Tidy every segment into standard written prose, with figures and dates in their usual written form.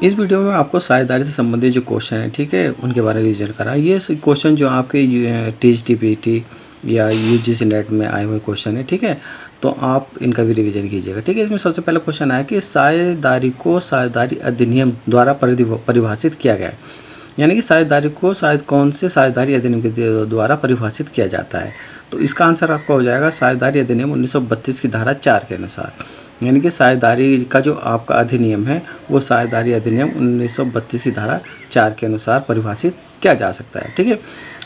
इस वीडियो में आपको साझेदारी से संबंधित जो क्वेश्चन है, ठीक है, उनके बारे में रिविजन करा। ये क्वेश्चन जो आपके टीजीटीपीटी या यूजीसी नेट में आए हुए क्वेश्चन है, ठीक है, तो आप इनका भी रिवीजन कीजिएगा, ठीक है। इसमें सबसे पहला क्वेश्चन आया कि साझेदारी को साझेदारी अधिनियम द्वारा परिभाषित किया गया है, यानी कि साझेदारी को शायद कौन से साझेदारी अधिनियम के द्वारा परिभाषित किया जाता है। तो इसका आंसर आपका हो जाएगा साझेदारी अधिनियम 1932 की धारा 4 के अनुसार, यानी कि साझेदारी का जो आपका अधिनियम है वो साझेदारी अधिनियम 1932 की धारा 4 के अनुसार परिभाषित किया जा सकता है, ठीक है।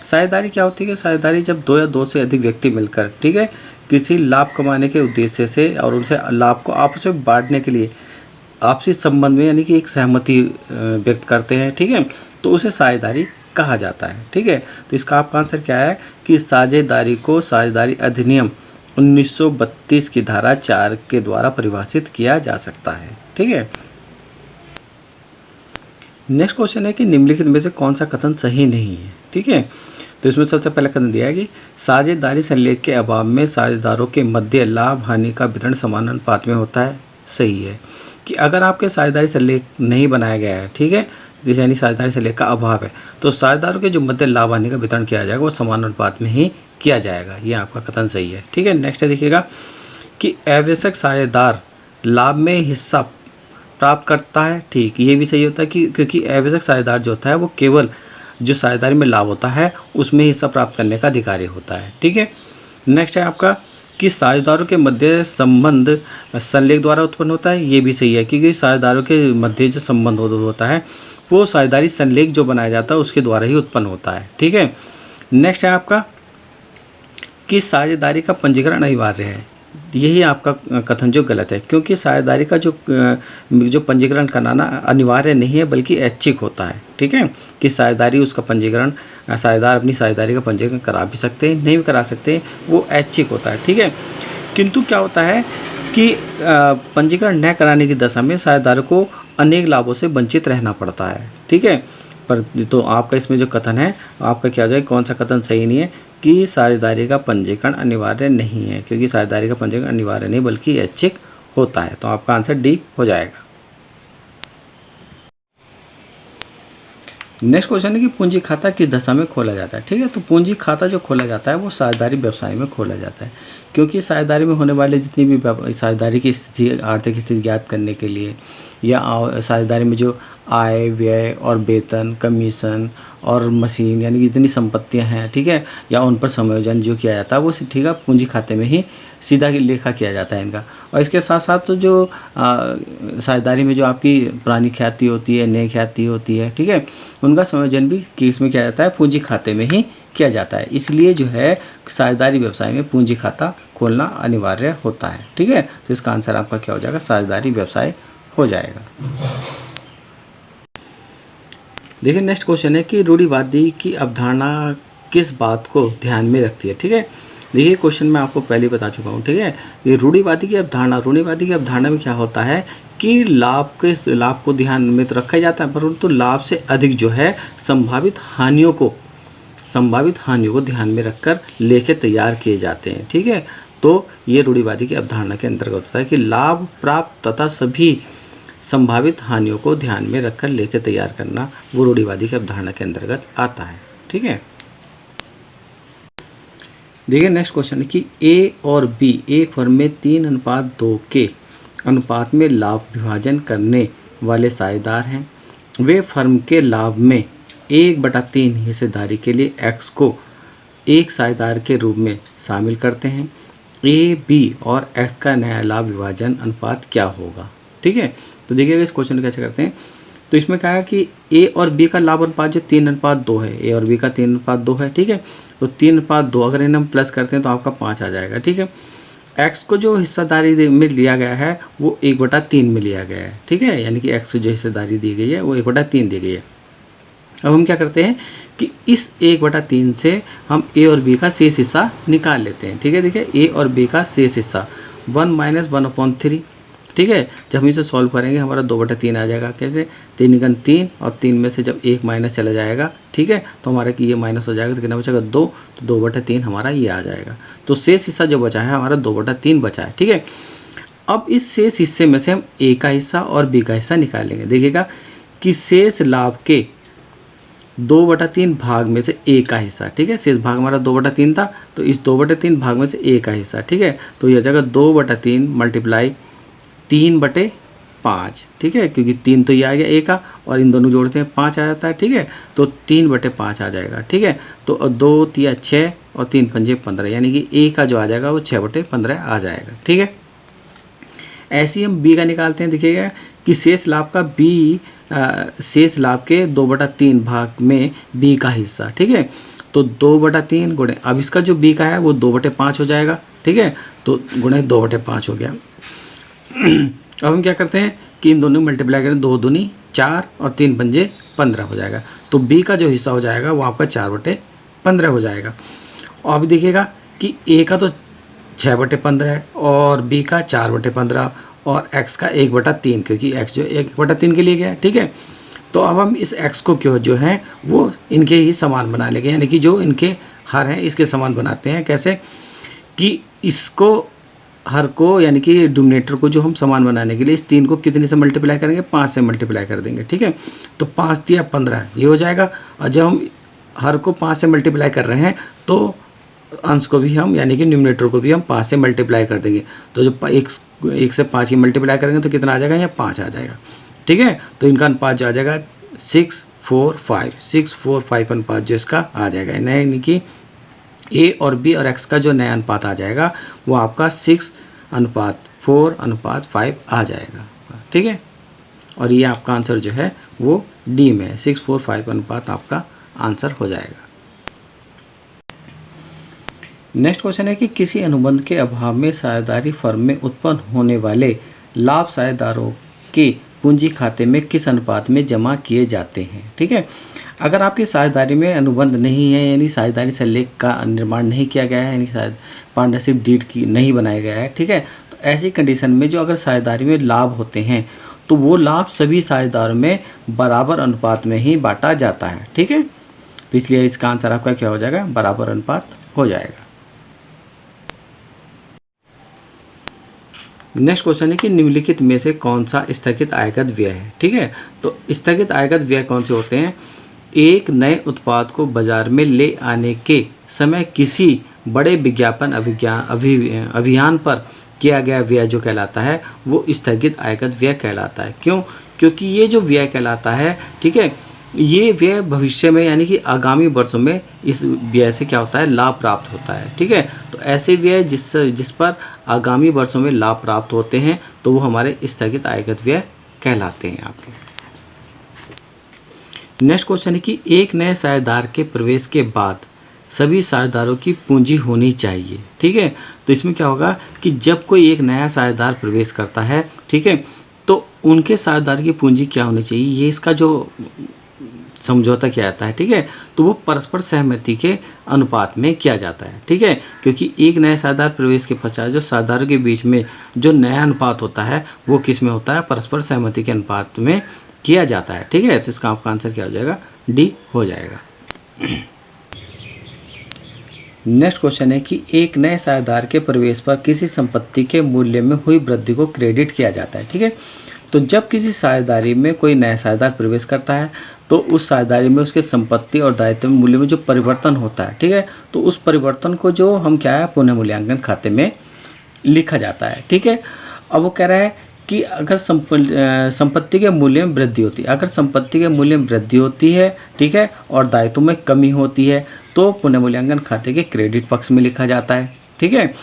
साझेदारी क्या होती है? साझेदारी जब दो या दो से अधिक व्यक्ति मिलकर, ठीक है, किसी लाभ कमाने के उद्देश्य से और उनसे लाभ को आपस में बांटने के लिए आपसी संबंध में यानी कि एक सहमति व्यक्त करते हैं, ठीक है, तो उसे साझेदारी कहा जाता है, ठीक है। तो इसका आपका आंसर क्या है कि साझेदारी को साझेदारी अधिनियम 1932 की धारा 4 के द्वारा परिभाषित किया जा सकता है, ठीक है। नेक्स्ट क्वेश्चन है कि निम्नलिखित में से कौन सा कथन सही नहीं है, ठीक है। तो इसमें सबसे पहला कथन दिया है कि साझेदारी संलेख के अभाव में साझेदारों के मध्य लाभ हानि का वितरण समान अनुपात में होता है। सही है कि अगर आपके साझेदारी संलेख नहीं बनाया गया है, ठीक है, यानी साझेदारी संलेख का अभाव है, तो साझेदारों के जो मध्य लाभ हानि का वितरण किया जाएगा वो समान अनुपात में ही किया जाएगा। ये आपका कथन सही है, ठीक है। नेक्स्ट देखिएगा कि आवश्यक साझेदार लाभ में हिस्सा प्राप्त करता है, ठीक, ये भी सही होता है कि क्योंकि आवश्यक साझेदार जो होता है वो केवल जो साझेदारी में लाभ होता है उसमें हिस्सा प्राप्त करने का अधिकारी होता है, ठीक है। नेक्स्ट है आपका कि साझेदारों के मध्य संबंध संलेख द्वारा उत्पन्न होता है। ये भी सही है क्योंकि साझेदारों के मध्य जो संबंध होता है वो साझेदारी संलेख जो बनाया जाता है उसके द्वारा ही उत्पन्न होता है, ठीक है। नेक्स्ट है आपका कि साझेदारी का पंजीकरण अनिवार्य है। यही आपका कथन जो गलत है, क्योंकि साझेदारी का जो पंजीकरण कराना अनिवार्य नहीं है बल्कि ऐच्छिक होता है, ठीक है। कि साझेदारी उसका पंजीकरण साझेदार अपनी साझेदारी का पंजीकरण करा भी सकते हैं, नहीं भी करा सकते, वो ऐच्छिक होता है, ठीक है। किंतु क्या होता है कि पंजीकरण न कराने की दशा में साझेदारों को अनेक लाभों से वंचित रहना पड़ता है, ठीक है। पर तो आपका इसमें जो कथन है आपका क्या हो जाए, कौन सा कथन सही नहीं है कि साझेदारी का पंजीकरण अनिवार्य नहीं है, क्योंकि साझेदारी का पंजीकरण अनिवार्य नहीं बल्कि ऐच्छिक होता है। तो आपका आंसर डी हो जाएगा। नेक्स्ट क्वेश्चन है कि पूंजी खाता किस दशा में खोला जाता है, ठीक है। तो पूंजी खाता जो खोला जाता है वो साझेदारी व्यवसाय में खोला जाता है, क्योंकि साझेदारी में होने वाले जितनी भी साझेदारी की स्थिति आर्थिक स्थिति ज्ञात करने के लिए या साझेदारी में जो आय व्यय और वेतन कमीशन और मशीन यानी कि जितनी संपत्तियां हैं, ठीक है, या उन पर समायोजन जो किया जाता है वो, ठीक है, पूंजी खाते में ही सीधा लेखा किया जाता है इनका। और इसके साथ साथ तो जो साझेदारी में जो आपकी पुरानी ख्याति होती है नई ख्याति होती है, ठीक है, उनका समायोजन भी किस में किया जाता है, पूंजी खाते में ही किया जाता है। इसलिए जो है साझेदारी व्यवसाय में पूंजी खाता खोलना अनिवार्य होता है, ठीक है। तो इसका आंसर आपका क्या हो जाएगा, साझेदारी व्यवसाय हो जाएगा। देखिए नेक्स्ट क्वेश्चन है कि रूढ़िवादी की अवधारणा किस बात को ध्यान में रखती है, ठीक है। देखिए क्वेश्चन मैं आपको पहले बता चुका हूँ, ठीक है। ये रूढ़िवादी की अवधारणा में क्या होता है कि लाभ को ध्यान में तो रखा जाता है, परंतु लाभ से अधिक जो है संभावित हानियों को ध्यान में रखकर लेखे तैयार किए जाते हैं, ठीक है। तो ये रूढ़िवादी की अवधारणा के अंतर्गत होता है कि लाभ प्राप्त तथा सभी संभावित हानियों को ध्यान में रखकर लेखे तैयार करना वो रूढ़िवादी की अवधारणा के अंतर्गत आता है, ठीक है। देखिए नेक्स्ट क्वेश्चन है कि ए और बी एक फर्म में 3:2 के अनुपात में लाभ विभाजन करने वाले साझेदार हैं। वे फर्म के लाभ में 1/3 हिस्सेदारी के लिए एक्स को एक साझेदार के रूप में शामिल करते हैं। ए बी और एक्स का नया लाभ विभाजन अनुपात क्या होगा, ठीक है। तो देखिएगा इस क्वेश्चन को कैसे करते हैं। तो इसमें क्या है कि ए और बी का लाभ अनुपात जो 3:2 है, ए और बी का 3:2 है, ठीक है। तो 3:2 अगर इन्हें हम प्लस करते हैं तो आपका 5 आ जाएगा, ठीक है। एक्स को जो हिस्सेदारी में लिया गया है वो 1/3 में लिया गया है, ठीक है, यानी कि एक्स को जो हिस्सेदारी दी गई है वो 1/3 दी गई है। अब हम क्या करते हैं कि इस 1/3 से हम ए और बी का शेष हिस्सा निकाल लेते हैं, ठीक है। देखिए ए और बी का शेष हिस्सा 1 - 1/3, ठीक है। जब हम इसे सॉल्व करेंगे हमारा 2/3 आ जाएगा। कैसे, 3 × 3 और 3 में से जब 1 माइनस चला जाएगा, ठीक है, तो हमारा कि ये माइनस हो जाएगा तो कितना बचेगा 2, तो 2/3 हमारा ये आ जाएगा। तो शेष हिस्सा जो बचा है हमारा 2/3 बचा है, ठीक है। अब इस शेष हिस्से में से हम ए का हिस्सा और बी का हिस्सा निकालेंगे। देखिएगा कि शेष लाभ के 2/3 भाग में से ए का हिस्सा, ठीक है, शेष भाग हमारा 2/3 था, तो इस 2/3 भाग में से ए का हिस्सा, ठीक है, तो यह जगह 2/3 मल्टीप्लाई 3/5, ठीक है, क्योंकि 3 तो ये आ गया ए का, और इन दोनों जोड़ते हैं 5 आ जाता है, ठीक है, तो 3/5 आ जाएगा, ठीक है, तो 2 तिया 6 और 3 पंजे 15, यानी कि ए का जो आ जाएगा वो 6/15 आ जाएगा, ठीक है। ऐसे ही हम बी का निकालते हैं। देखिएगा कि शेष लाभ का बी शेष लाभ के 2/3 भाग में बी का हिस्सा, ठीक है, तो 2/3 गुणे, अब इसका जो बी का है वो 2/5 हो जाएगा, ठीक है, तो गुणे 2/5 हो गया। अब हम क्या करते हैं कि इन दोनों मल्टीप्लाई करें, 2 दूनी 4 और 3 पंजे 15 हो जाएगा, तो बी का जो हिस्सा हो जाएगा वो आपका 4/15 हो जाएगा। और अभी देखिएगा कि ए का तो 6/15 है और बी का 4/15 और x का 1/3, क्योंकि x जो 1/3 के लिए गया है, ठीक है, तो अब हम इस x को क्यों जो है वो इनके ही समान बना लेंगे, यानी कि जो इनके हर हैं इसके समान बनाते हैं। कैसे कि इसको हर को यानी कि डिनोमिनेटर को जो हम समान बनाने के लिए इस 3 को कितने से मल्टीप्लाई करेंगे, 5 से मल्टीप्लाई कर देंगे, ठीक है, तो 5 तिया 15 ये हो जाएगा। और जब हम हर को 5 से मल्टीप्लाई कर रहे हैं तो अंश को भी हम यानी कि न्यूमरेटर को भी हम 5 से मल्टीप्लाई कर देंगे, तो जब 1 से 5 की मल्टीप्लाई करेंगे तो कितना आ जाएगा, यहाँ 5 आ जाएगा, ठीक है, तो इनका अनुपात जो आ जाएगा 6:4:5 अनुपात जो इसका आ जाएगा, यानी कि ए और बी और एक्स का जो नया अनुपात आ जाएगा वो आपका 6:4:5 आ जाएगा, ठीक है, और ये आपका आंसर जो है वो डी में है, 6:4:5 अनुपात आपका आंसर हो जाएगा। नेक्स्ट क्वेश्चन है कि किसी अनुबंध के अभाव में साझेदारी फर्म में उत्पन्न होने वाले लाभ साझेदारों के पूंजी खाते में किस अनुपात में जमा किए जाते हैं, ठीक है। अगर आपकी साझेदारी में अनुबंध नहीं है, यानी साझेदारी संलेख का निर्माण नहीं किया गया है, यानी पार्टनरशिप डीड की नहीं बनाया गया है, ठीक है, तो ऐसी कंडीशन में जो अगर साझेदारी में लाभ होते हैं तो वो लाभ सभी साझेदारों में बराबर अनुपात में ही बांटा जाता है, ठीक है, तो इसलिए इसका आंसर आपका क्या हो जाएगा, बराबर अनुपात हो जाएगा। नेक्स्ट क्वेश्चन है कि निम्नलिखित में से कौन सा स्थगित आयगत व्यय है, ठीक है, तो स्थगित आयगत व्यय कौन से होते हैं, एक नए उत्पाद को बाजार में ले आने के समय किसी बड़े विज्ञापन अभियान पर किया गया व्यय जो कहलाता है वो स्थगित आयगत व्यय कहलाता है। क्यों? क्योंकि ये जो व्यय कहलाता है, ठीक है, ये व्यय भविष्य में यानी कि आगामी वर्षों में इस व्यय से क्या होता है, लाभ प्राप्त होता है, ठीक है, तो ऐसे व्यय जिस पर आगामी वर्षों में लाभ प्राप्त होते हैं तो वो हमारे स्थगित आयगत व्यय कहलाते हैं आपके। नेक्स्ट क्वेश्चन है कि एक नए साझेदार के प्रवेश के बाद सभी साझेदारों की पूंजी होनी चाहिए, ठीक है, तो इसमें क्या होगा कि जब कोई एक नया साझेदार प्रवेश करता है, ठीक है, तो उनके साझेदार की पूंजी क्या होनी चाहिए, ये इसका जो समझौता किया जाता है, ठीक है, तो वो परस्पर सहमति के अनुपात में किया जाता है, ठीक है, क्योंकि एक नया साझेदार प्रवेश के पश्चात जो साझेदारों के बीच में जो नया अनुपात होता है वो किस में होता है, परस्पर सहमति के अनुपात में किया जाता है, ठीक है, तो इसका आपका आंसर क्या हो जाएगा, डी हो जाएगा। नेक्स्ट क्वेश्चन है कि एक नए साझेदार के प्रवेश पर किसी संपत्ति के मूल्य में हुई वृद्धि को क्रेडिट किया जाता है, ठीक है, तो जब किसी साझेदारी में कोई नया साझेदार प्रवेश करता है तो उस साझेदारी में उसके संपत्ति और दायित्व मूल्य में जो परिवर्तन होता है, ठीक है, तो उस परिवर्तन को जो हम क्या है पुनः मूल्यांकन खाते में लिखा जाता है, ठीक है। अब वो कह रहा है कि अगर संपत्ति के मूल्य में वृद्धि होती है, अगर संपत्ति के मूल्य में वृद्धि होती है, ठीक है, और दायित्व में कमी होती है तो पुनः मूल्यांकन खाते के क्रेडिट पक्ष में लिखा जाता है, ठीक है,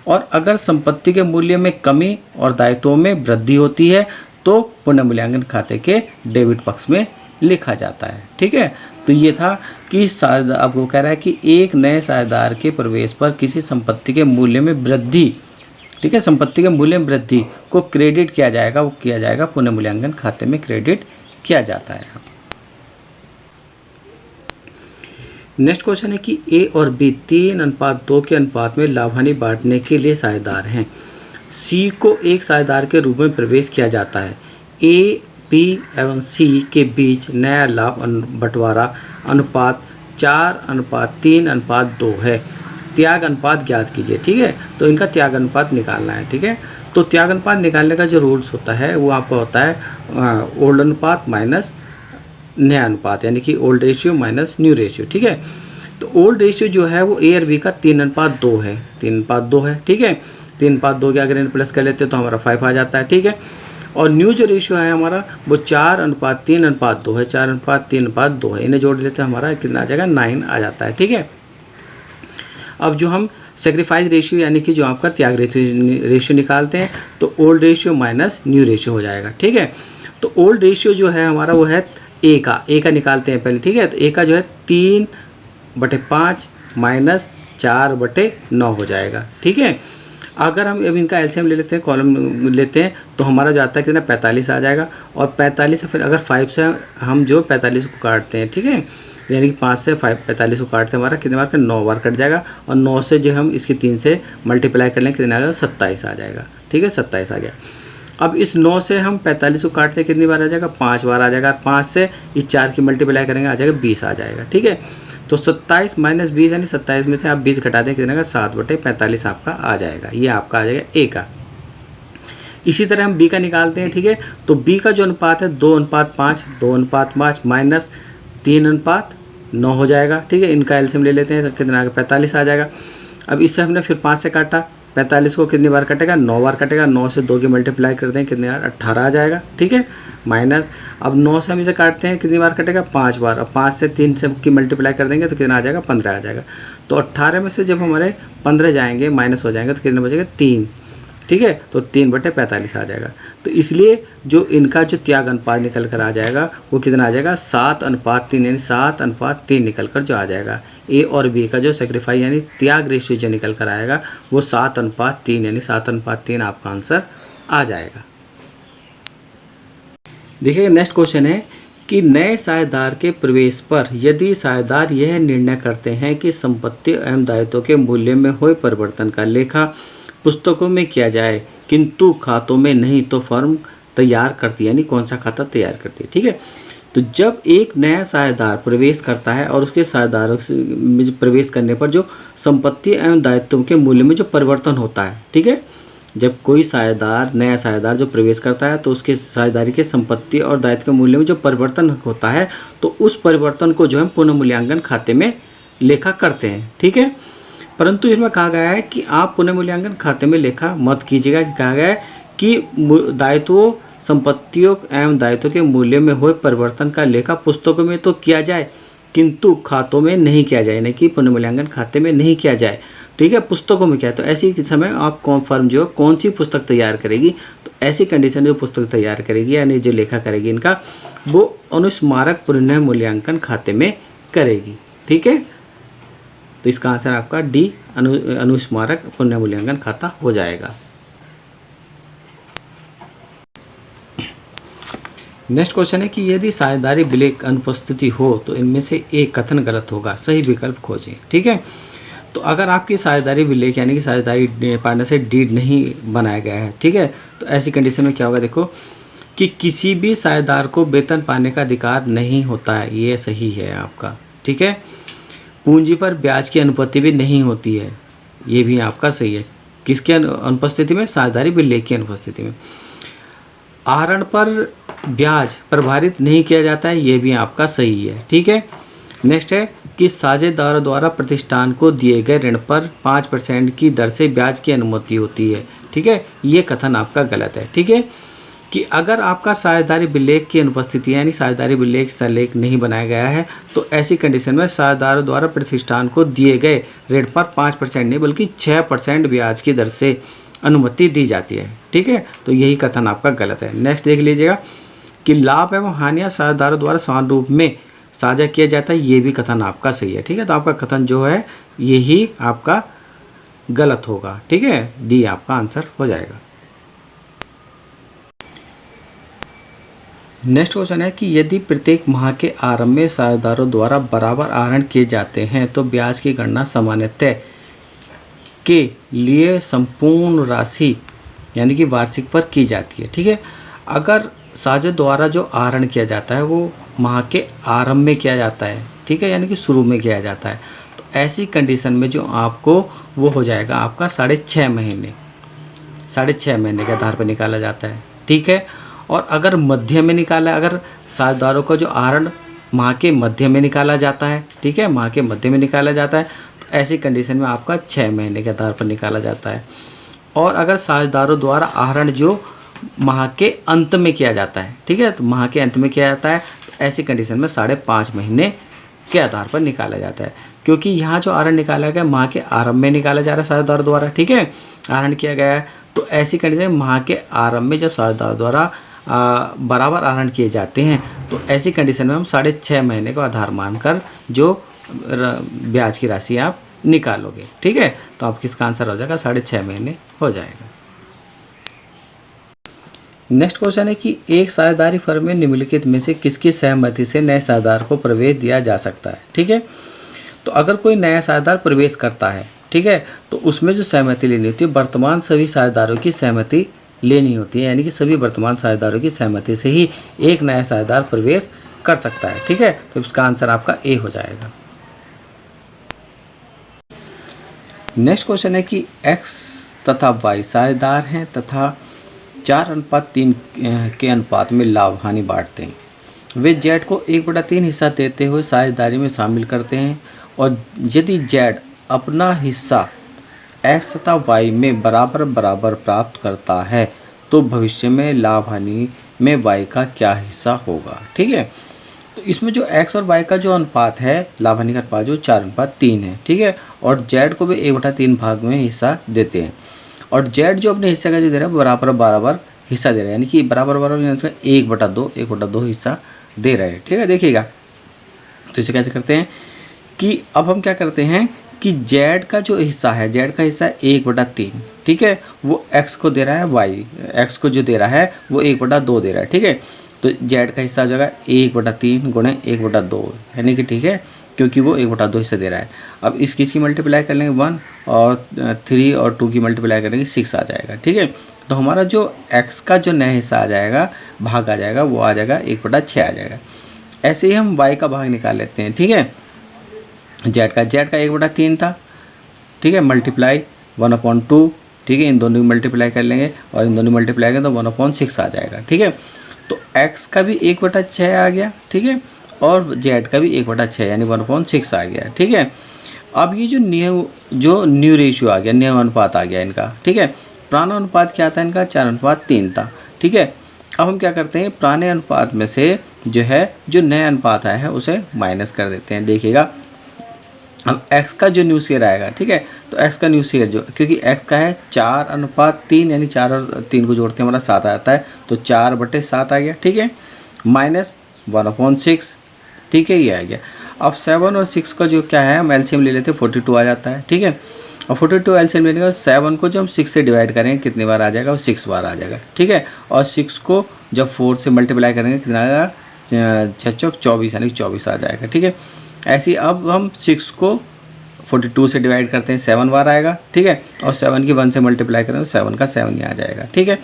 और अगर संपत्ति के मूल्य में कमी और दायित्वों में वृद्धि होती है तो पुनः मूल्यांकन खाते के डेबिट पक्ष में लिखा जाता है, ठीक है। तो ये था कि आपको कह रहा है कि एक नए साझेदार के प्रवेश पर किसी संपत्ति के मूल्य में वृद्धि, ठीक है, संपत्ति के मूल्य में वृद्धि को क्रेडिट किया जाएगा, वो किया जाएगा पुनः मूल्यांकन खाते में क्रेडिट किया जाता है। नेक्स्ट क्वेश्चन है कि ए और बी 3:2 के अनुपात में लाभ हानि बांटने के लिए साझेदार हैं। सी को एक साझेदार के रूप में प्रवेश किया जाता है। ए, बी एवं सी के बीच नया लाभ बंटवारा अनुपात 4:3:2 है। त्याग अनुपात ज्ञात कीजिए, ठीक है, तो इनका त्याग अनुपात निकालना है, ठीक है, तो त्याग अनुपात निकालने का जो रूल्स होता है वो आपका होता है ओल्ड अनुपात माइनस नया अनुपात, यानी कि old ratio minus new ratio. ठीक है, तो ओल्ड रेशियो जो है वो ए और बी का 3:2 है, 3:2 है। ठीक है, 3:2 के अगर इन प्लस कर लेते हैं तो हमारा 5 आ जाता है। ठीक है, और न्यू जो रेशियो है हमारा वो 4:3:2 है, 4:3:2 है। इन्हें जोड़ लेते हैं, हमारा कितना आ जाएगा, 9 आ जाता है। ठीक है, अब जो हम सेक्रीफाइस रेशियो यानी कि जो आपका त्याग रेशियो निकालते हैं तो old ratio minus new ratio हो जाएगा। ठीक है, तो ओल्ड रेशियो जो है हमारा वो है ए का निकालते हैं पहले। ठीक है, तो ए का जो है 3/5 माइनस 4/9 हो जाएगा। ठीक है, अगर हम अब इनका एलसीएम ले लेते हैं, कॉलम लेते हैं, तो हमारा जो आता है कितना, 45 आ जाएगा। और 45 से फिर अगर 5 से हम जो 45 को काटते हैं, ठीक है, यानी कि 5 से 45 को काटते हैं, हमारा कितने बार का, 9 बार कट जाएगा। और 9 से जो हम इसकी 3 से मल्टीप्लाई कर लें, कितना आएगा, 27 आ जाएगा। ठीक है, 27 आ गया। अब इस 9 से हम 45 को काटते हैं, कितनी बार आ जाएगा, 5 बार आ जाएगा। 5 से इस 4 की मल्टीप्लाई करेंगे, आ जाएगा 20 आ जाएगा। ठीक है, तो 27 माइनस 20 यानी 27 में से आप 20 घटा दें, कितने का, 7/45 आपका आ जाएगा। ये आपका आ जाएगा ए का। इसी तरह हम बी का निकालते हैं। ठीक है, तो बी का जो अनुपात है 2:5, 2:5 माइनस 3:9 हो जाएगा। ठीक है, इनका एलसीएम ले लेते हैं, तो कितना आ गया, 45 आ जाएगा। अब इससे हमने फिर 5 से काटा, 45 को कितनी बार कटेगा, 9 बार कटेगा। 9 से 2 की मल्टीप्लाई करते हैं, कितने बार, 18 आ जाएगा। ठीक है, माइनस अब 9 से हम इसे काटते हैं, कितनी बार कटेगा, 5 बार। अब 5 से 3 से की मल्टीप्लाई कर देंगे तो कितना आ जाएगा, 15 आ जाएगा। तो 18 में से जब हमारे 15 जाएंगे, माइनस हो जाएंगे, तो कितने बचेगा, 3। ठीक है, तो 3/45 आ जाएगा। तो इसलिए जो इनका जो त्याग अनुपात निकल कर आ जाएगा वो कितना आ जाएगा, 7:3, यानी 7:3 निकल कर जो आ जाएगा। ए और बी का जो सेक्रीफाइस यानी त्याग रेशियो जो निकल कर आएगा वो 7:3, यानी 7:3 आपका आंसर आ जाएगा। देखिए नेक्स्ट क्वेश्चन है कि नए साझेदार के प्रवेश पर यदि साझेदार यह निर्णय करते हैं कि संपत्ति एवं दायित्वों के मूल्य में हुए परिवर्तन का लेखा पुस्तकों में किया जाए किंतु खातों में नहीं, तो फर्म तैयार करती है, यानी कौन सा खाता तैयार करती है। ठीक है, तो जब एक नया साझेदार प्रवेश करता है और उसके साझेदारों में प्रवेश करने पर जो संपत्ति एवं दायित्वों के मूल्य में जो परिवर्तन होता है, ठीक है, जब कोई साझेदार नया साझेदार जो प्रवेश करता है तो उसके साझेदारी के संपत्ति और दायित्व के मूल्य में जो परिवर्तन होता है तो उस परिवर्तन को जो है पुनर्मूल्यांकन खाते में लेखा करते हैं। ठीक है, परंतु इसमें कहा गया है कि आप पुनर्मूल्यांकन खाते में लेखा मत कीजिएगा। कहा गया है कि दायित्वों, संपत्तियों एवं दायित्वों के मूल्य में हुए परिवर्तन का लेखा पुस्तकों में तो किया जाए किंतु खातों में नहीं किया जाए, यानी कि पुनर्मूल्यांकन खाते में नहीं किया जाए। ठीक है, पुस्तकों में क्या है, तो ऐसी समय आप कौन फर्म जो कौन सी पुस्तक तैयार करेगी, तो ऐसी कंडीशन जो पुस्तक तैयार करेगी यानी जो लेखा करेगी इनका, वो अनुस्मारक पुनर्मूल्यांकन खाते में करेगी। ठीक है, तो इसका आंसर आपका डी, अनुस्मारक पुनर्मूल्यांकन खाता हो जाएगा। नेक्स्ट क्वेश्चन है कि यदि साझेदारी बिल की अनुपस्थिति हो तो इनमें से एक कथन गलत होगा, सही विकल्प खोजें। ठीक है, तो अगर आपकी साझेदारी विलेख यानी कि साझेदारी पार्टनर से डीड नहीं बनाया गया है, ठीक है, तो ऐसी कंडीशन में क्या होगा, देखो कि किसी भी साझेदार को वेतन पाने का अधिकार नहीं होता है, ये सही है आपका। ठीक है, पूंजी पर ब्याज की अनुपत्ति भी नहीं होती है, ये भी आपका सही है। किसके अनुपस्थिति में, साझेदारी विलेख की अनुपस्थिति में। आहरण पर ब्याज प्रभावित नहीं किया जाता है, ये भी आपका सही है। ठीक है, नेक्स्ट है कि साझेदारों द्वारा प्रतिष्ठान को दिए गए ऋण पर 5% की दर से ब्याज की अनुमति होती है। ठीक है, ये कथन आपका गलत है। ठीक है, कि अगर आपका साझेदारी विलेख की अनुपस्थिति यानी साझेदारी विलेख संलेख नहीं बनाया गया है तो ऐसी कंडीशन में साझेदारों द्वारा प्रतिष्ठान को दिए गए ऋण पर 5% नहीं बल्कि 6% ब्याज की दर से अनुमति दी जाती है। ठीक है, तो यही कथन आपका गलत है। नेक्स्ट देख लीजिएगा कि लाभ एवं हानियाँ साझेदारों द्वारा समान रूप में साझा किया जाता है, ये भी कथन आपका सही है। ठीक है, तो आपका कथन जो है यही आपका गलत होगा। ठीक है, डी आपका आंसर हो जाएगा। नेक्स्ट क्वेश्चन है कि यदि प्रत्येक माह के आरंभ में साझेदारों द्वारा बराबर आहरण किए जाते हैं तो ब्याज की गणना सामान्यतः के लिए संपूर्ण राशि यानी कि वार्षिक पर की जाती है। ठीक है, अगर साझे द्वारा जो आहरण किया जाता है वो माह के आरंभ में किया जाता है, ठीक है, यानी कि शुरू में किया जाता है, तो ऐसी कंडीशन में जो आपको वो हो जाएगा आपका 6.5 महीने, 6.5 महीने के आधार पर निकाला जाता है। ठीक है, और अगर मध्य में निकाला, अगर साझेदारों का जो आहरण माह के मध्य में निकाला जाता है, ठीक है, माह के मध्य में निकाला जाता है, तो ऐसी कंडीशन में आपका 6 महीने के आधार पर निकाला जाता है। और अगर साझेदारों द्वारा आहरण जो माह के अंत में किया जाता है, ठीक है, तो माह के अंत में किया जाता है, तो ऐसी कंडीशन में 5.5 महीने के आधार पर निकाला जाता है। क्योंकि यहाँ जो आहरण निकाला गया माह के आरंभ में निकाला जा रहा है साझेदारों द्वारा, ठीक है, आहरण किया गया है, तो ऐसी कंडीशन माह के आरंभ में जब साझेदारों द्वारा बराबर आहरण किए जाते हैं, तो ऐसी कंडीशन में हम 6.5 महीने को आधार मानकर जो ब्याज की राशि आप निकालोगे, ठीक है, तो आपकी इसका आंसर हो जाएगा 6.5 महीने हो जाएगा। नेक्स्ट क्वेश्चन है कि एक साझेदारी फर्म में निम्नलिखित में से किसकी सहमति से नए साझेदार को प्रवेश दिया जा सकता है, ठीक है। तो अगर कोई नया साझेदार प्रवेश करता है, ठीक है, तो उसमें जो सहमति लेनी होती है वर्तमान सभी साझेदारों की सहमति लेनी होती है, यानी कि सभी वर्तमान साझेदारों की सहमति से ही एक नया साझेदार प्रवेश कर सकता है, ठीक है, तो इसका आंसर आपका ए हो जाएगा। नेक्स्ट क्वेश्चन है कि x तथा y साझेदार हैं तथा 4:3 के अनुपात में लाभ हानि बांटते हैं। वे z को 1/3 हिस्सा देते हुए साझेदारी में शामिल करते हैं, और यदि z अपना हिस्सा x तथा y में बराबर बराबर प्राप्त करता है तो भविष्य में लाभ हानि में y का क्या हिस्सा होगा, ठीक है। तो इसमें जो x और y का जो अनुपात है, लाभ हानि का अनुपात जो 4:3 है, ठीक है, और z को भी 1/3 भाग में हिस्सा देते हैं, और z जो अपने हिस्से का जो दे रहा है बराबर बराबर हिस्सा दे रहा है, यानी कि बराबर बराबर 1/2 हिस्सा दे रहे हैं, ठीक है। देखिएगा तो इसे कैसे करते हैं कि अब हम क्या करते हैं कि z का जो हिस्सा है, z का हिस्सा 1/3, ठीक है, वो x को दे रहा है, y x को जो दे रहा है वो 1/2 दे रहा है, ठीक है, तो z का हिस्सा हो जाएगा 1/3 गुणे 1/2, यानी कि ठीक है, क्योंकि वो 1/2 हिस्सा दे रहा है। अब इसकी मल्टीप्लाई कर लेंगे 1 और 3 और 2 की मल्टीप्लाई करेंगे 6 आ जाएगा, ठीक है। तो हमारा जो x का जो नया हिस्सा आ जाएगा, भाग आ जाएगा, वो आ जाएगा 1/6 आ जाएगा। ऐसे ही हम y का भाग निकाल लेते हैं, ठीक है, z का 1/3 था, ठीक है, मल्टीप्लाई 1/2, ठीक है, इन दोनों की मल्टीप्लाई कर लेंगे और इन दोनों मल्टीप्लाई करें तो 1/6 आ जाएगा, ठीक है। तो x का भी 1/6 आ गया, ठीक है, और z का भी 1/6 यानी 1/6 आ गया, ठीक है। अब ये जो न्यू रेशियो आ गया, नियम अनुपात आ गया इनका, ठीक है। पुराना अनुपात क्या था इनका, 4:3 था, ठीक है। अब हम क्या करते हैं, पुराने अनुपात में से जो है जो नया अनुपात आया है उसे माइनस कर देते हैं। देखिएगा अब x का जो न्यू शेयर आएगा, ठीक है, तो x का न्यू शेयर जो, क्योंकि x का है 4:3 यानी 4 और 3 को जोड़ते हैं हमारा 7 आता है, तो 4/7 आ गया, ठीक है, माइनस 1/6, ठीक है, ये आ गया। अब 7 और 6 का जो क्या है हम एलसीएम ले लेते हैं, 42 आ जाता है, ठीक है, और 42 एलसीएम लेने के बाद 7 को जब हम 6 से डिवाइड करेंगे कितनी बार आ जाएगा, वो 6 बार आ जाएगा, ठीक है, और 6 को जब 4 से मल्टीप्लाई करेंगे कितना आएगा, 6 24 यानी 24 आ जाएगा, ठीक है। ऐसे अब हम 6 को 42 से डिवाइड करते हैं 7 बार आएगा, ठीक है, और 7 की 1 से मल्टीप्लाई करें तो 7 का 7 ही आ जाएगा, ठीक है।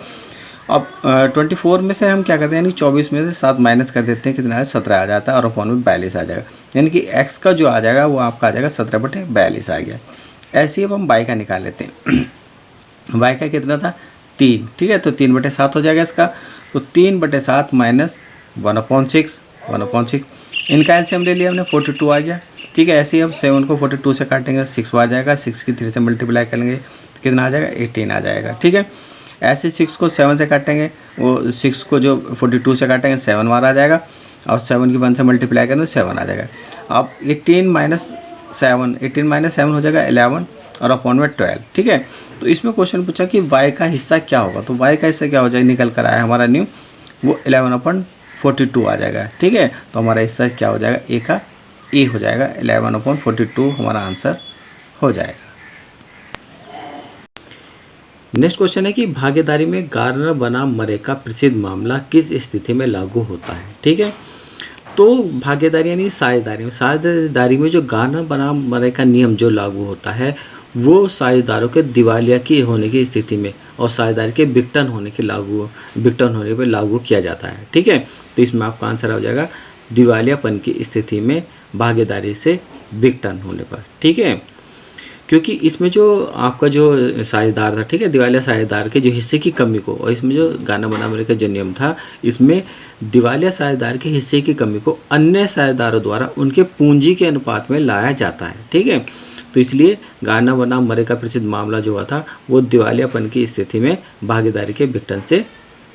अब 24 में से हम क्या करते हैं, यानी 24 में से 7 माइनस कर देते हैं, कितना है 17 आ जाता है, और अपॉन में 42 आ जाएगा, यानी कि x का जो आ जाएगा वो आपका आ जाएगा 17/42 आ गया। ऐसे ही अब हम y का निकाल लेते हैं। y का कितना था 3, ठीक है, तो 3/7 हो जाएगा इसका, तो 3/7 माइनस 1/6 इनका एलसीएम ले लिया हमने, 42 आ गया, ठीक है। ऐसे ही अब 7 को 42 से काटेंगे 6 आ जाएगा, 6 की 3 से मल्टीप्लाई करेंगे तो कितना आ जाएगा 18 आ जाएगा, ठीक है। ऐसे 6 को 7 से काटेंगे, वो 6 को जो 42 से काटेंगे 7 बार आ जाएगा, और 7 की 1 से मल्टीप्लाई करेंगे तो 7 आ जाएगा। अब 18 माइनस 7 हो जाएगा 11 और अपॉन में 12, ठीक है। तो इसमें क्वेश्चन पूछा कि y का हिस्सा क्या होगा, तो y का हिस्सा क्या हो जाएगा, निकल कर आया हमारा न्यू, वो 11/42 आ जाएगा, ठीक है। तो हमारा हिस्सा क्या हो जाएगा, ए का ए हो जाएगा, 11/42 हमारा आंसर हो जाएगा। नेक्स्ट क्वेश्चन है कि भागीदारी में गार्नर बनाम मरे का प्रसिद्ध मामला किस स्थिति में लागू होता है, ठीक है। तो भागीदारी यानी साझेदारी में जो गार्नर बनाम मरे का नियम जो लागू होता है वो साझेदारों के दिवालिया की होने की स्थिति में और साझेदारी के विघटन होने पर लागू किया जाता है, ठीक है। तो इसमें आपका आंसर हो जाएगा दिवालियापन की स्थिति में भागीदारी से विघटन होने पर, ठीक है। क्योंकि इसमें जो आपका जो साझेदार था, ठीक है, दिवालिया साझेदार के जो हिस्से की कमी को, और इसमें जो गाना बना मेरे का जो नियम था, इसमें दिवालिया साझेदार के हिस्से की कमी को अन्य साझेदारों द्वारा उनके पूंजी के अनुपात में लाया जाता है, ठीक है। तो इसलिए गाना बना मरे का प्रसिद्ध मामला जो हुआ था वो दिवालियापन की स्थिति में भागीदारी के विघटन से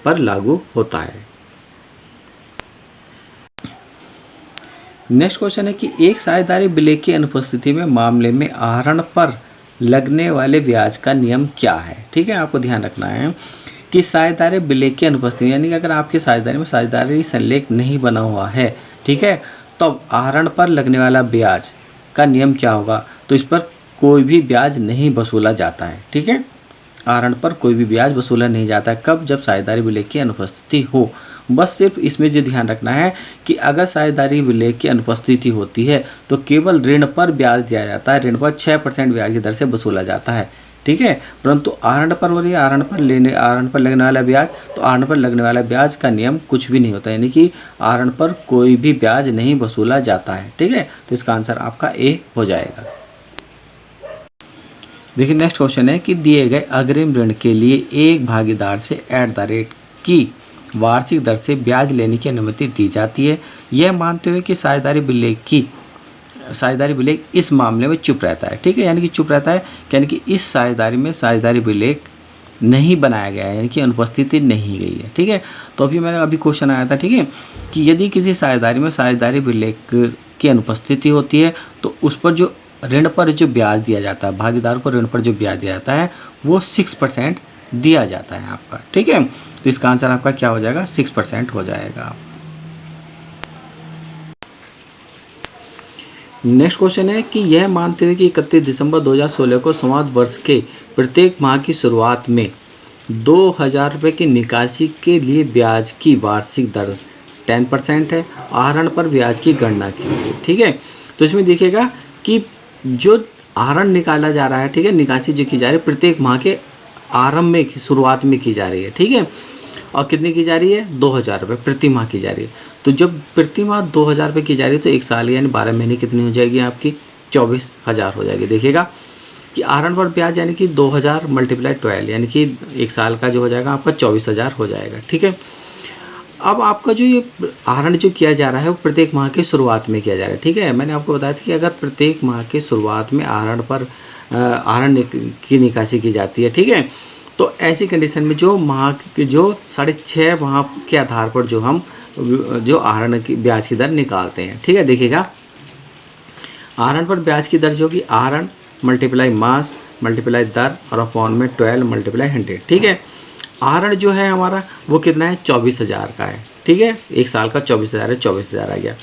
पर लागू होता है। नेक्स्ट क्वेश्चन है कि एक साझेदारी विलय की अनुपस्थिति में मामले में आहरण पर लगने वाले ब्याज का नियम क्या है, ठीक है। आपको ध्यान रखना है कि साझेदारी विलय की अनुपस्थिति, यानी कि अगर आपकी साझेदारी में साझेदारी संलेख नहीं बना हुआ है, ठीक है, तो आहरण पर लगने वाला ब्याज का नियम क्या होगा, तो इस पर कोई भी ब्याज नहीं वसूला जाता है, ठीक है। आहरण पर कोई भी ब्याज वसूला नहीं जाता है। कब? जब साझेदारी विलय की अनुपस्थिति हो। बस सिर्फ इसमें जो ध्यान रखना है कि अगर साझेदारी विलय की अनुपस्थिति होती है तो केवल ऋण पर ब्याज दिया जाता है, ऋण पर 6% ब्याज की दर से वसूला जाता है, ठीक है। परंतु आहरण पर हो रही है, आहरण पर लगने वाला ब्याज, तो आहरण पर लगने वाला ब्याज का नियम कुछ भी नहीं होता, यानी कि आहरण पर कोई भी ब्याज नहीं वसूला जाता है, ठीक है। तो इसका आंसर आपका ए हो जाएगा। देखिए नेक्स्ट क्वेश्चन है कि दिए गए अग्रिम ऋण के लिए एक भागीदार से @ की वार्षिक दर से ब्याज लेने की अनुमति दी जाती है, यह मानते हुए कि साझेदारी विलय इस मामले में चुप रहता है, ठीक है। यानी कि चुप रहता है, यानी कि इस साझेदारी में साझेदारी विलय नहीं बनाया गया है, यानी कि अनुपस्थिति नहीं गई है, ठीक है। तो अभी मैंने क्वेश्चन आया था, ठीक है, कि यदि किसी साझेदारी में साझेदारी विलय की अनुपस्थिति होती है तो उस पर जो ऋण पर जो ब्याज दिया जाता है, भागीदार को ऋण पर जो ब्याज दिया जाता है वो 6% दिया जाता है आपका, ठीक है। तो इसका आंसर आपका क्या हो जाएगा? 6% हो जाएगा। नेक्स्ट क्वेश्चन है कि यह मानते हुए कि 31 दिसंबर 2016 को संवत वर्ष के प्रत्येक माह की शुरुआत में 2000 रुपये की निकासी के लिए ब्याज की वार्षिक दर 10% है, आहरण पर ब्याज की गणना कीजिए, ठीक है। तो इसमें देखिएगा कि जो आहरण निकाला जा रहा है, ठीक है, निकासी जो की जा रही है प्रत्येक माह के आरंभ में शुरुआत में की जा रही है, ठीक है, और कितनी की जा रही है? 2000 रुपये प्रति माह की जा रही है। तो जब प्रति माह 2000 रुपये की जा रही है तो एक साल यानी 12 महीने कितनी हो जाएगी आपकी? 24,000 हो जाएगी। देखिएगा कि आहरण पर ब्याज यानी कि 2000 × 12 यानी कि एक साल का जो हो जाएगा आपका 24,000 हो जाएगा, ठीक है। अब आपका जो ये आहरण जो किया जा रहा है वो प्रत्येक माह के शुरुआत में किया जा रहा है, ठीक है। मैंने आपको बताया था कि अगर प्रत्येक माह के शुरुआत में आहरण की निकासी की जाती है, ठीक है, तो ऐसी कंडीशन में जो 6.5 माह के आधार पर जो हम जो आहरण की ब्याज की दर निकालते हैं, ठीक है। देखिएगा आहरण पर ब्याज की दर जो कि आहरण × मास × दर और अपॉन में 12 × 100, ठीक है। आहरण जो है हमारा वो कितना है? 24,000 का है, ठीक है, एक साल का 24,000 है, 24,000 आ गया।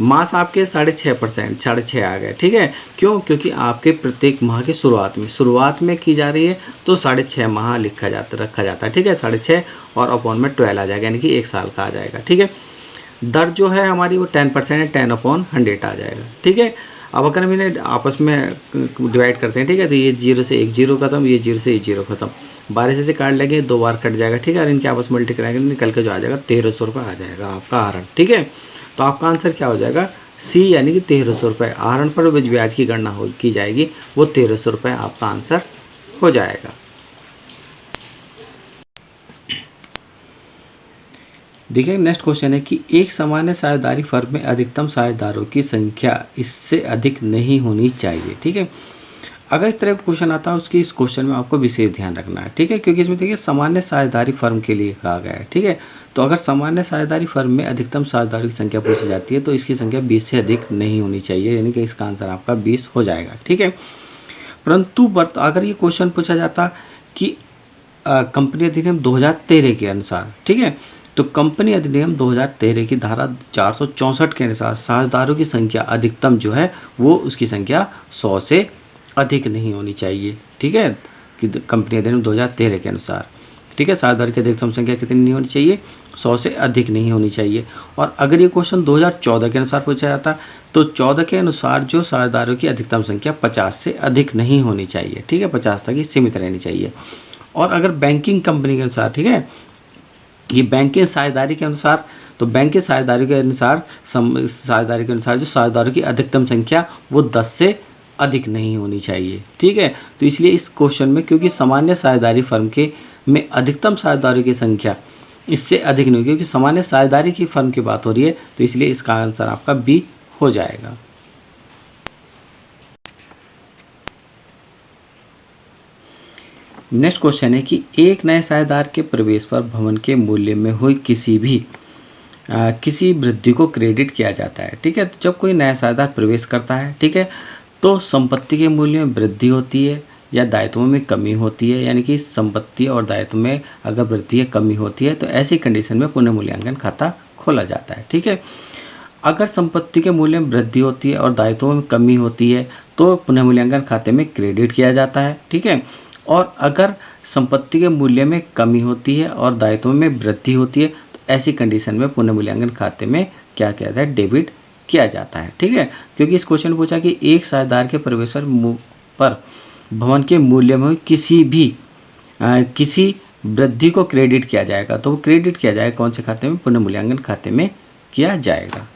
मास आपके 6.5% 6.5 आ गए, ठीक है। क्यों? क्योंकि आपके प्रत्येक माह के शुरुआत में की जा रही है तो 6.5 माह रखा जाता है, ठीक है, 6.5 और अपॉन में 12 आ जाएगा, यानी कि एक साल का आ जाएगा, ठीक है। दर जो है हमारी वो 10% है, 10/100 आ जाएगा, ठीक है। अब अगर मैंने आपस में डिवाइड करते हैं, ठीक है, तो ये 0 से 1 0 खत्म, ये 0 से 1 0 खत्म, 12 से काट लेंगे 2 बार कट जाएगा, ठीक है, और इनके आपस में मल्टी कराएंगे निकल के जो आ जाएगा 1300 रुपये आ जाएगा आपका आहरण, ठीक है। तो आपका आंसर क्या हो जाएगा? सी, यानी कि 1300 रुपये। आहरण पर ब्याज की गणना की जाएगी वो 1300 रुपये आपका आंसर हो जाएगा। देखिए नेक्स्ट क्वेश्चन है कि एक सामान्य साझेदारी फर्म में अधिकतम साझेदारों की संख्या इससे अधिक नहीं होनी चाहिए, ठीक है। अगर इस तरह का क्वेश्चन आता है उसकी इस क्वेश्चन में आपको विशेष ध्यान रखना है, ठीक है, क्योंकि इसमें देखिए सामान्य साझेदारी फर्म के लिए कहा गया है, ठीक है। तो अगर सामान्य साझेदारी फर्म में अधिकतम साझेदारों की संख्या पूछी जाती है तो इसकी संख्या 20 से अधिक नहीं होनी चाहिए, यानी कि इसका आंसर आपका 20 हो जाएगा, ठीक है। परंतु अगर ये क्वेश्चन पूछा जाता कि कंपनी अधिनियम 2013 के अनुसार, ठीक है, तो कंपनी अधिनियम 2013 की धारा 464 के अनुसार साझेदारों की संख्या अधिकतम जो है वो उसकी संख्या 100 से अधिक नहीं होनी चाहिए, ठीक है, कि कंपनी अधिनियम 2013 के अनुसार, ठीक है, साझेदार की अधिकतम संख्या कितनी नहीं होनी चाहिए? 100 से अधिक नहीं होनी चाहिए। और अगर ये क्वेश्चन 2014 के अनुसार पूछा जाता तो 14 के अनुसार जो साझेदारों की अधिकतम संख्या 50 से अधिक नहीं होनी चाहिए, ठीक है, 50 तक ही सीमित रहनी चाहिए। और अगर बैंकिंग कंपनी के अनुसार, ठीक है, ये बैंकिंग साझेदारी के अनुसार, तो बैंकिंग साझेदारी के अनुसार जो साझेदारों की अधिकतम संख्या वो 10 से अधिक नहीं होनी चाहिए। ठीक है, तो इसलिए इस क्वेश्चन में क्योंकि सामान्य साझेदारी फर्म के में अधिकतम साझेदारों की संख्या इससे अधिक नहीं, क्योंकि सामान्य साझेदारी की फर्म की बात हो रही है, तो इसलिए इसका आंसर आपका बी हो जाएगा। नेक्स्ट क्वेश्चन है कि एक नए साझेदार के प्रवेश पर भवन के मूल्य में हुई किसी वृद्धि को क्रेडिट किया जाता है। ठीक है, तो जब कोई नया साझेदार प्रवेश करता है, ठीक है, तो संपत्ति के मूल्य में वृद्धि होती है या दायित्वों में कमी होती है, यानी कि संपत्ति और दायित्व में अगर वृद्धि या कमी होती है तो ऐसी कंडीशन में पुनर्मूल्यांकन खाता खोला जाता है। ठीक है, अगर संपत्ति के मूल्य में वृद्धि होती है और दायित्वों में कमी होती है तो पुनर्मूल्यांकन खाते में क्रेडिट किया जाता है। ठीक है, और अगर संपत्ति के मूल्य में कमी होती है और दायित्वों में वृद्धि होती है तो ऐसी कंडीशन में पुनर्मूल्यांकन खाते में क्या किया जाता है, डेबिट किया जाता है। ठीक है, क्योंकि इस क्वेश्चन में पूछा कि एक साझेदार के प्रवेश पर भवन के मूल्य में किसी वृद्धि को क्रेडिट किया जाएगा, तो वो क्रेडिट किया जाएगा कौन से खाते में, पुनर्मूल्यांकन खाते में किया जाएगा।